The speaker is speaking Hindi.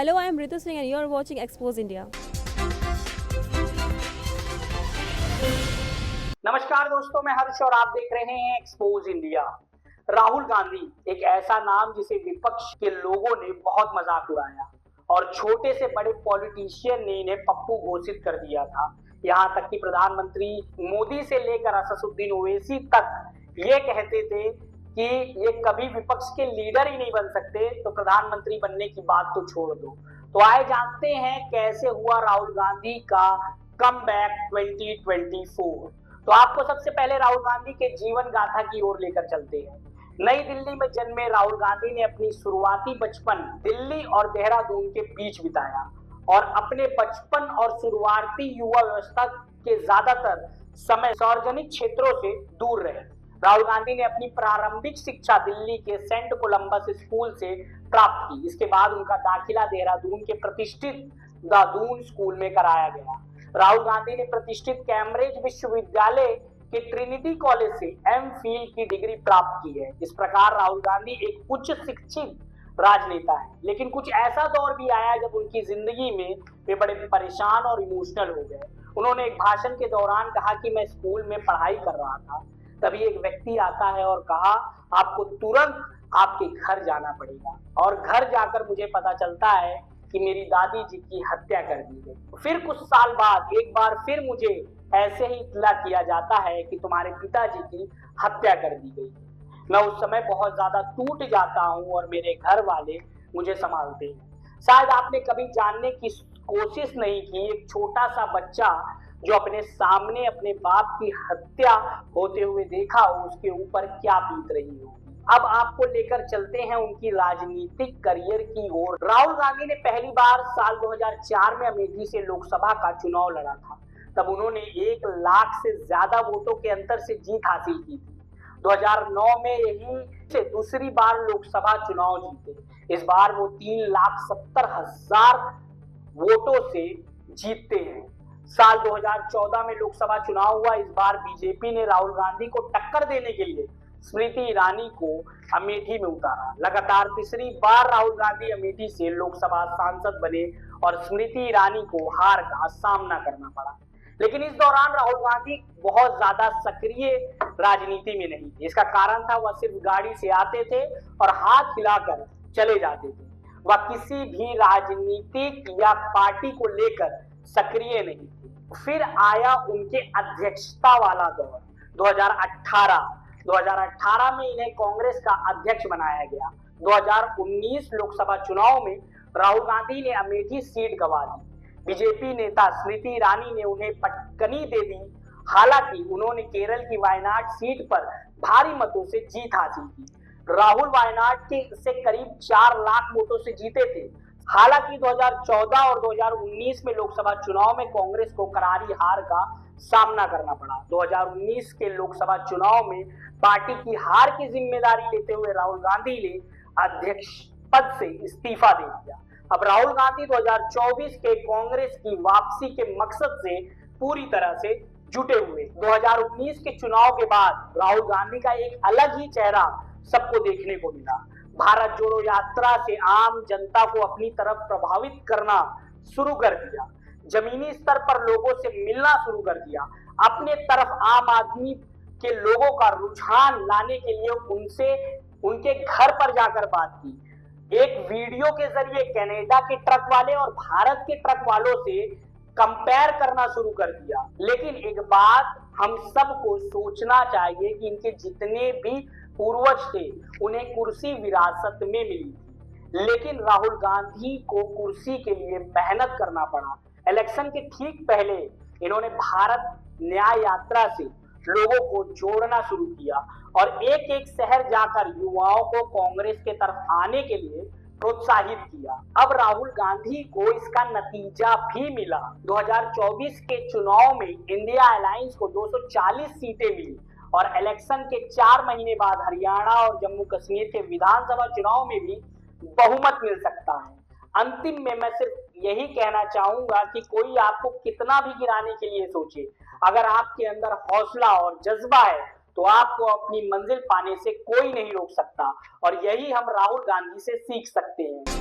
Hello, I am Ritu Singh and you are watching Expose India. नमस्कार दोस्तों, मैं हर्ष और आप देख रहे हैं एक्सपोज इंडिया। राहुल गांधी एक ऐसा नाम जिसे विपक्ष के लोगों ने बहुत मजाक उड़ाया और छोटे से बड़े पॉलिटिशियन ने इन्हें पप्पू घोषित कर दिया था। यहाँ तक कि प्रधानमंत्री मोदी से लेकर असदुद्दीन ओवैसी तक ये कहते थे कि ये कभी विपक्ष के लीडर ही नहीं बन सकते, तो प्रधानमंत्री बनने की बात तो छोड़ दो। तो आइए जानते हैं कैसे हुआ राहुल गांधी का कमबैक 2024। तो आपको सबसे पहले राहुल गांधी के जीवन गाथा की ओर लेकर चलते हैं। नई दिल्ली में जन्मे राहुल गांधी ने अपनी शुरुआती बचपन दिल्ली और देहरादून के बीच बिताया और अपने बचपन और शुरुआती युवा व्यवस्था के ज्यादातर समय सार्वजनिक क्षेत्रों से दूर रहे। राहुल गांधी ने अपनी प्रारंभिक शिक्षा दिल्ली के सेंट कोलंबस स्कूल से प्राप्त की। इसके बाद उनका दाखिला देहरादून के प्रतिष्ठित दादून स्कूल में कराया गया। राहुल गांधी ने प्रतिष्ठित कैम्ब्रिज विश्वविद्यालय के ट्रिनिटी कॉलेज से एमफिल की डिग्री प्राप्त की है। इस प्रकार राहुल गांधी एक उच्च शिक्षित राजनेता है, लेकिन कुछ ऐसा दौर भी आया जब उनकी जिंदगी में वे बड़े परेशान और इमोशनल हो गए। उन्होंने एक भाषण के दौरान कहा कि मैं स्कूल में पढ़ाई कर रहा था, तभी एक व्यक्ति आता है और कहा आपको तुरंत आपके घर जाना पड़ेगा, और घर जाकर मुझे पता चलता है कि मेरी दादी जी की हत्या कर दी गई। फिर कुछ साल बाद एक बार फिर मुझे ऐसे ही इत्तला किया जाता है कि तुम्हारे पिताजी की हत्या कर दी गई। मैं उस समय बहुत ज्यादा टूट जाता हूँ और मेरे घर वाले मुझे संभालते हैं। शायद आपने कभी जानने की कोशिश नहीं की, एक छोटा सा बच्चा जो अपने सामने अपने बाप की हत्या होते हुए देखा हो, उसके ऊपर क्या बीत रही हो। अब आपको लेकर चलते हैं उनकी राजनीतिक करियर की ओर। राहुल गांधी ने पहली बार साल 2004 में अमेठी से लोकसभा का चुनाव लड़ा था। तब उन्होंने 1 लाख से ज्यादा वोटों के अंतर से जीत हासिल की थी। 2009 में यही से दूसरी बार लोकसभा चुनाव जीते। इस बार वो 3,70,000 वोटों से जीतते हैं। साल 2014 में लोकसभा चुनाव हुआ। इस बार बीजेपी ने राहुल गांधी को टक्कर देने के लिए स्मृति ईरानी को अमेठी में उतारा। लगातार तीसरी बार राहुल गांधी अमेठी से लोकसभा सांसद बने और स्मृति ईरानी को हार का सामना करना पड़ा। लेकिन इस दौरान राहुल गांधी बहुत ज्यादा सक्रिय राजनीति में नहीं थे। इसका कारण था वह सिर्फ गाड़ी से आते थे और हाथ हिलाकर चले जाते थे। वह किसी भी राजनीतिक या पार्टी को लेकर सक्रिय नहीं थे। फिर आया उनके अध्यक्षता वाला दौर 2018 में इन्हें कांग्रेस का अध्यक्ष बनाया गया। 2019 लोकसभा चुनाव में राहुल गांधी ने अमेठी सीट गंवा दी। बीजेपी नेता स्मृति ईरानी ने उन्हें पटकनी दे दी। हालांकि उन्होंने केरल की वायनाड सीट पर भारी मतों से जीत हासिल की। राहुल वायनाड के से करीब 4 लाख वोटों से जीते थे। हालांकि 2014 और 2019 में लोकसभा चुनाव में कांग्रेस को करारी हार का सामना करना पड़ा। 2019 के लोकसभा चुनाव में पार्टी की हार की जिम्मेदारी लेते हुए राहुल गांधी ने अध्यक्ष पद से इस्तीफा दे दिया। अब राहुल गांधी 2024 के कांग्रेस की वापसी के मकसद से पूरी तरह से जुटे हुए। 2019 के चुनाव के बाद राहुल गांधी का एक अलग ही चेहरा सबको देखने को मिला। भारत जोड़ो यात्रा से आम जनता को अपनी तरफ प्रभावित करना शुरू कर दिया। जमीनी स्तर पर लोगों से मिलना शुरू कर दिया। अपने तरफ आम आदमी के लोगों का रुझान लाने के लिए उनसे उनके घर पर जाकर बात की। एक वीडियो के जरिए कनाडा के ट्रक वाले और भारत के ट्रक वालों से कंपेयर करना शुरू कर दिया। लेकिन एक बात हम सबको सोचना चाहिए कि इनके जितने भी पूर्वज थे उन्हें कुर्सी विरासत में मिली थी, लेकिन राहुल गांधी को कुर्सी के लिए मेहनत करना पड़ा। इलेक्शन के ठीक पहले इन्होंने भारत न्याय यात्रा से लोगों को जोड़ना शुरू किया और एक एक शहर जाकर युवाओं को कांग्रेस के तरफ आने के लिए प्रोत्साहित किया। अब राहुल गांधी को इसका नतीजा भी मिला। 2024 के चुनाव में इंडिया अलायंस को 240 सीटें मिली और इलेक्शन के 4 महीने बाद हरियाणा और जम्मू कश्मीर के विधानसभा चुनाव में भी बहुमत मिल सकता है। अंतिम में मैं सिर्फ यही कहना चाहूंगा कि कोई आपको कितना भी गिराने के लिए सोचे, अगर आपके अंदर हौसला और जज्बा है तो आपको अपनी मंजिल पाने से कोई नहीं रोक सकता, और यही हम राहुल गांधी से सीख सकते हैं।